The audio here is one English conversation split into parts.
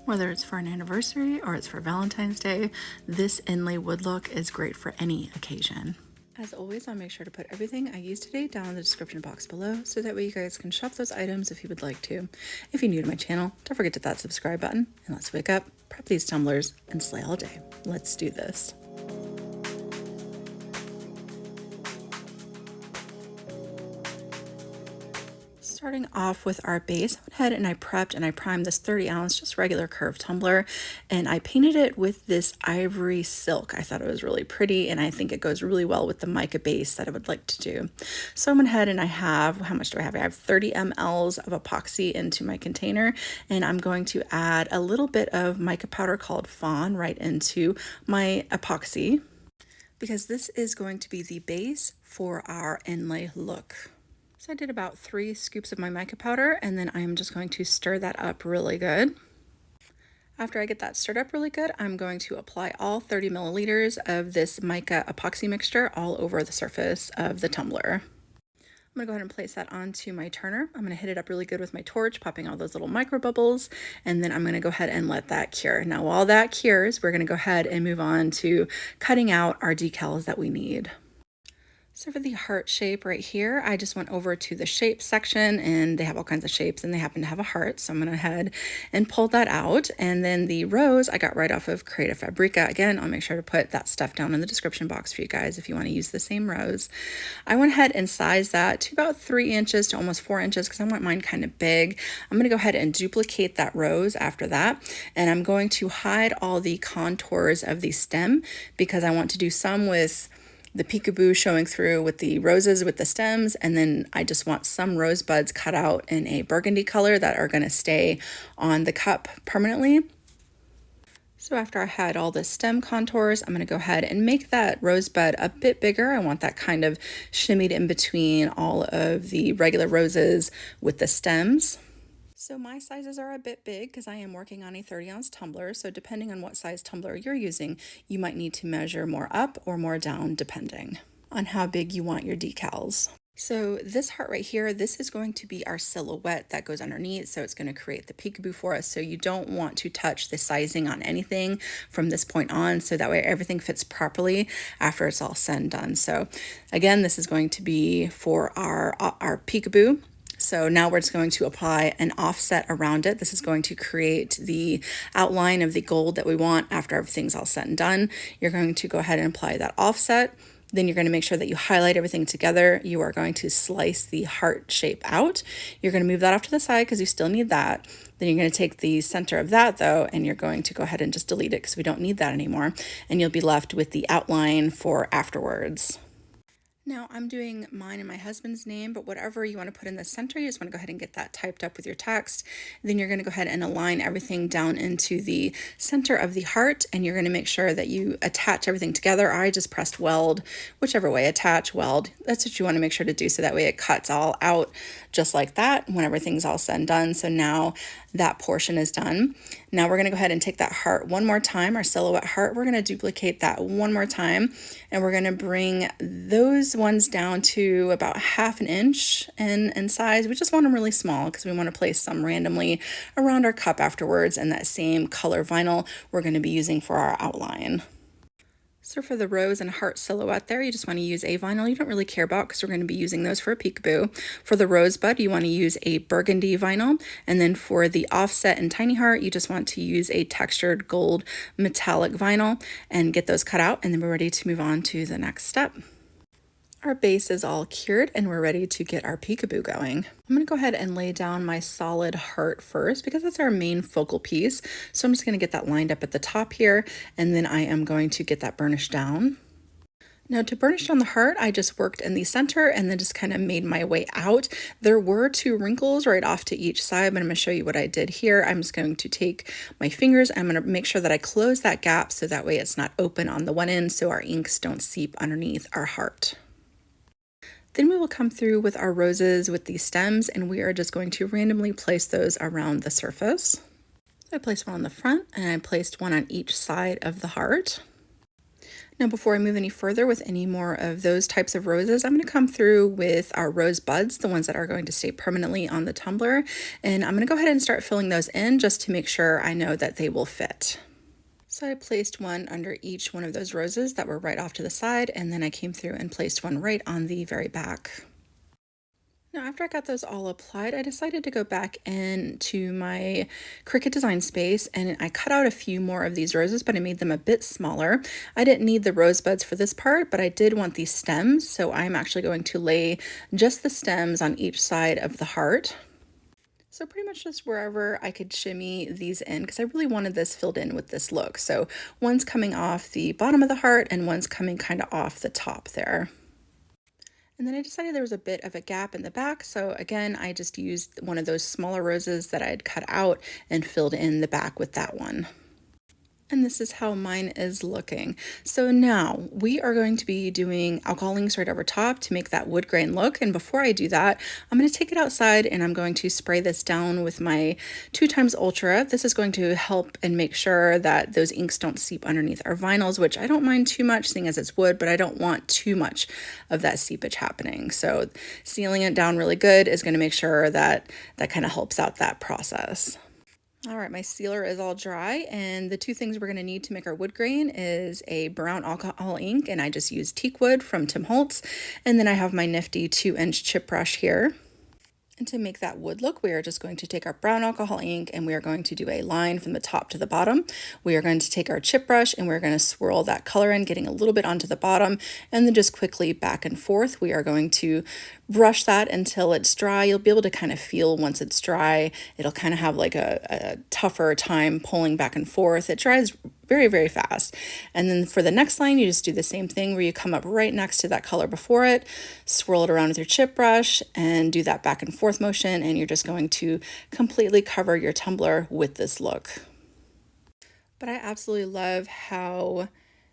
Whether it's for an anniversary or it's for Valentine's Day, this Inlay Wood Look is great for any occasion. As always, I'll make sure to put everything I used today down in the description box below, so that way you guys can shop those items if you would like to. If you're new to my channel, don't forget to hit that subscribe button, and let's wake up, prep these tumblers, and slay all day. Let's do this. Starting off with our base, I went ahead and I prepped and I primed this 30-ounce, just regular curved tumbler, and I painted it with this Ivory Silk. I thought it was really pretty, and I think it goes really well with the mica base that I would like to do. So I went ahead and I have, how much do I have? I have 30 mLs of epoxy into my container, and I'm going to add a little bit of mica powder called Fawn right into my epoxy, because this is going to be the base for our inlay look. So I did about 3 scoops of my mica powder, and then I'm just going to stir that up really good. After I get that stirred up really good, I'm going to apply all 30 milliliters of this mica epoxy mixture all over the surface of the tumbler. I'm going to go ahead and place that onto my turner. I'm going to hit it up really good with my torch, popping all those little micro bubbles, and then I'm going to go ahead and let that cure. Now, while that cures, we're going to go ahead and move on to cutting out our decals that we need. So for the heart shape right here, I just went over to the shape section, and they have all kinds of shapes, and they happen to have a heart. So I'm going to head and pull that out. And then the rose I got right off of Creative Fabrica. Again, I'll make sure to put that stuff down in the description box for you guys if you want to use the same rose. I went ahead and sized that to about 3 inches to almost 4 inches because I want mine kind of big. I'm going to go ahead and duplicate that rose after that. And I'm going to hide all the contours of the stem because I want to do some with the Peekaboo showing through with the roses with the stems, and then I just want some rosebuds cut out in a burgundy color that are going to stay on the cup permanently. So after I had all the stem contours, I'm going to go ahead and make that rosebud a bit bigger. I want that kind of shimmied in between all of the regular roses with the stems. So my sizes are a bit big because I am working on a 30-ounce tumbler. So depending on what size tumbler you're using, you might need to measure more up or more down depending on how big you want your decals. So this heart right here, this is going to be our silhouette that goes underneath. So it's going to create the peekaboo for us. So you don't want to touch the sizing on anything from this point on. So that way everything fits properly after it's all said and done. So again, this is going to be for our peekaboo. So now we're just going to apply an offset around it. This is going to create the outline of the gold that we want after everything's all said and done. You're going to go ahead and apply that offset. Then you're going to make sure that you highlight everything together. You are going to slice the heart shape out. You're going to move that off to the side because you still need that. Then you're going to take the center of that though, and you're going to go ahead and just delete it because we don't need that anymore. And you'll be left with the outline for afterwards. Now I'm doing mine and my husband's name, but whatever you want to put in the center, you just want to go ahead and get that typed up with your text. Then you're going to go ahead and align everything down into the center of the heart, and you're going to make sure that you attach everything together. I just pressed weld, whichever way, attach, weld. That's what you want to make sure to do, so that way it cuts all out just like that when everything's all said and done. So now that portion is done. Now we're going to go ahead and take that heart one more time, our silhouette heart. We're going to duplicate that one more time, and we're going to bring those ones down to about 1/2 inch in size. We just want them really small because we want to place some randomly around our cup afterwards, and that same color vinyl we're going to be using for our outline. So for the rose and heart silhouette there, you just want to use a vinyl you don't really care about because we're going to be using those for a peekaboo. For the rosebud, you want to use a burgundy vinyl. And then for the offset and tiny heart, you just want to use a textured gold metallic vinyl and get those cut out. And then we're ready to move on to the next step. Our base is all cured and we're ready to get our peekaboo going. I'm going to go ahead and lay down my solid heart first because that's our main focal piece. So I'm just going to get that lined up at the top here, and then I am going to get that burnished down. Now to burnish down the heart, I just worked in the center and then just kind of made my way out. There were 2 wrinkles right off to each side, but I'm going to show you what I did here. I'm just going to take my fingers, I'm going to make sure that I close that gap so that way it's not open on the one end so our inks don't seep underneath our heart. Then we will come through with our roses with these stems, and we are just going to randomly place those around the surface. So I placed one on the front and I placed one on each side of the heart. Now, before I move any further with any more of those types of roses, I'm going to come through with our rose buds, the ones that are going to stay permanently on the tumbler, and I'm going to go ahead and start filling those in just to make sure I know that they will fit. So I placed one under each one of those roses that were right off to the side, and then I came through and placed one right on the very back. Now, after I got those all applied, I decided to go back into my Cricut design space and I cut out a few more of these roses, but I made them a bit smaller. I didn't need the rosebuds for this part, but I did want these stems, so I'm actually going to lay just the stems on each side of the heart. So pretty much just wherever I could shimmy these in, because I really wanted this filled in with this look. So one's coming off the bottom of the heart and one's coming kind of off the top there. And then I decided there was a bit of a gap in the back, so again, I just used one of those smaller roses that I had cut out and filled in the back with that one. And this is how mine is looking. So now we are going to be doing alcohol inks right over top to make that wood grain look. And before I do that, I'm going to take it outside and I'm going to spray this down with my 2x Ultra. This is going to help and make sure that those inks don't seep underneath our vinyls, which I don't mind too much seeing as it's wood, but I don't want too much of that seepage happening. So sealing it down really good is going to make sure that that kind of helps out that process. All right, my sealer is all dry, and the two things we're going to need to make our wood grain is a brown alcohol ink, and I just used teak wood from Tim Holtz, and then I have my nifty 2-inch chip brush here. And to make that wood look, we are just going to take our brown alcohol ink and we are going to do a line from the top to the bottom. We are going to take our chip brush and we're going to swirl that color in, getting a little bit onto the bottom, and then just quickly back and forth. We are going to brush that until it's dry. You'll be able to kind of feel once it's dry. It'll kind of have like a tougher time pulling back and forth. It dries very, very fast. And then for the next line, you just do the same thing where you come up right next to that color before it, swirl it around with your chip brush and do that back and forth motion, and you're just going to completely cover your tumbler with this look. But I absolutely love how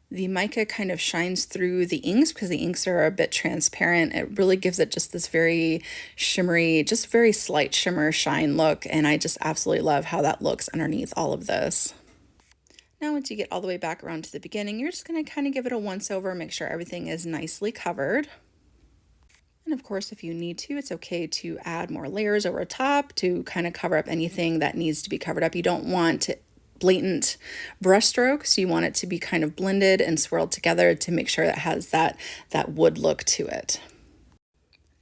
the mica kind of shines through the inks because the inks are a bit transparent. It really gives it just this very shimmery, just very slight shimmer shine look, and I just absolutely love how that looks underneath all of this. Now, once you get all the way back around to the beginning, you're just going to kind of give it a once over, make sure everything is nicely covered. And of course, if you need to, it's okay to add more layers over top to kind of cover up anything that needs to be covered up. You don't want blatant brush strokes. You want it to be kind of blended and swirled together to make sure it has that wood look to it.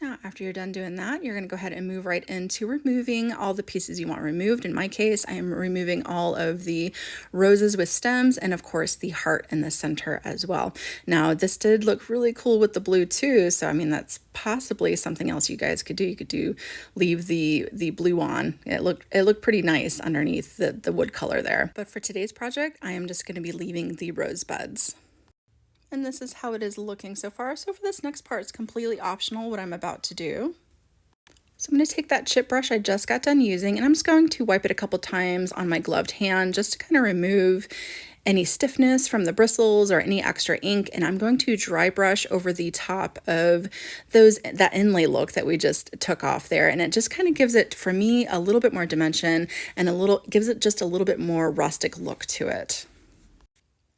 Now, after you're done doing that, you're going to go ahead and move right into removing all the pieces you want removed. In my case, I am removing all of the roses with stems and of course the heart in the center as well. Now, this did look really cool with the blue too, so I mean that's possibly something else you guys could do. You could leave the blue on. It looked pretty nice underneath the wood color there. But for today's project, I am just going to be leaving the rosebuds. And this is how it is looking so far. So for this next part, it's completely optional what I'm about to do. So I'm going to take that chip brush I just got done using, and I'm just going to wipe it a couple times on my gloved hand just to kind of remove any stiffness from the bristles or any extra ink. And I'm going to dry brush over the top of that inlay look that we just took off there. And it just kind of gives it, for me, a little bit more dimension and gives it just a little bit more rustic look to it.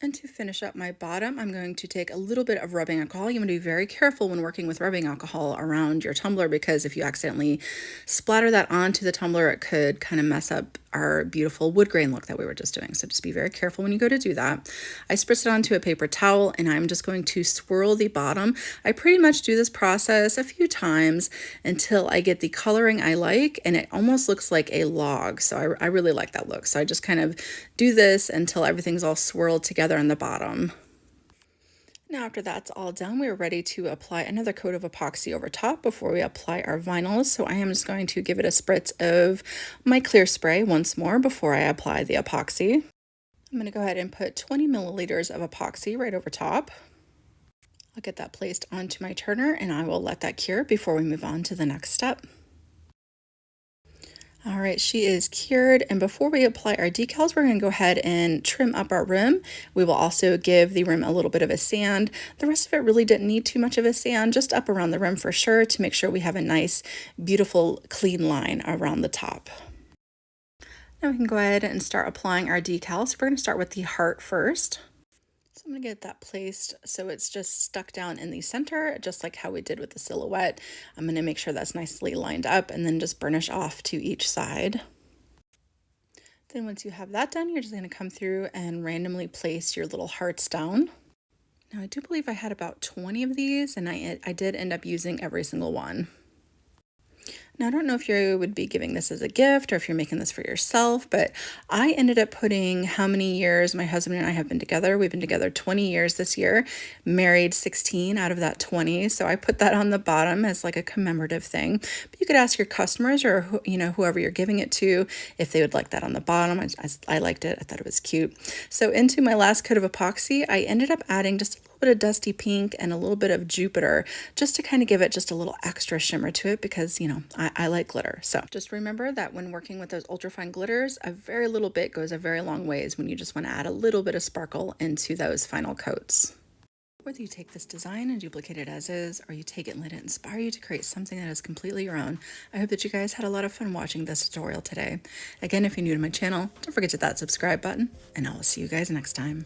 And to finish up my bottom, I'm going to take a little bit of rubbing alcohol. You want to be very careful when working with rubbing alcohol around your tumbler because if you accidentally splatter that onto the tumbler, it could kind of mess up our beautiful wood grain look that we were just doing. So just be very careful when you go to do that. I spritz it onto a paper towel and I'm just going to swirl the bottom. I pretty much do this process a few times until I get the coloring I like and it almost looks like a log. So I really like that look. So I just kind of do this until everything's all swirled together on the bottom. Now after that's all done, we're ready to apply another coat of epoxy over top before we apply our vinyls. So I am just going to give it a spritz of my clear spray once more before I apply the epoxy. I'm going to go ahead and put 20 milliliters of epoxy right over top. I'll get that placed onto my turner and I will let that cure before we move on to the next step. All right, she is cured, and before we apply our decals, we're going to go ahead and trim up our rim. We will also give the rim a little bit of a sand. The rest of it really didn't need too much of a sand, just up around the rim for sure to make sure we have a nice, beautiful, clean line around the top. Now we can go ahead and start applying our decals. So we're going to start with the heart first. So I'm going to get that placed so it's just stuck down in the center, just like how we did with the silhouette. I'm going to make sure that's nicely lined up and then just burnish off to each side. Then once you have that done, you're just going to come through and randomly place your little hearts down. Now I do believe I had about 20 of these, and I did end up using every single one. Now, I don't know if you would be giving this as a gift or if you're making this for yourself, but I ended up putting how many years my husband and I have been together. We've been together 20 years this year, married 16 out of that 20. So I put that on the bottom as like a commemorative thing. But you could ask your customers or whoever you're giving it to if they would like that on the bottom. I liked it. I thought it was cute. So into my last coat of epoxy, I ended up adding just a bit of dusty pink and a little bit of Jupiter just to kind of give it just a little extra shimmer to it because, I like glitter. So just remember that when working with those ultrafine glitters, a very little bit goes a very long ways when you just want to add a little bit of sparkle into those final coats. Whether you take this design and duplicate it as is, or you take it and let it inspire you to create something that is completely your own, I hope that you guys had a lot of fun watching this tutorial today. Again, if you're new to my channel, don't forget to hit that subscribe button, and I will see you guys next time.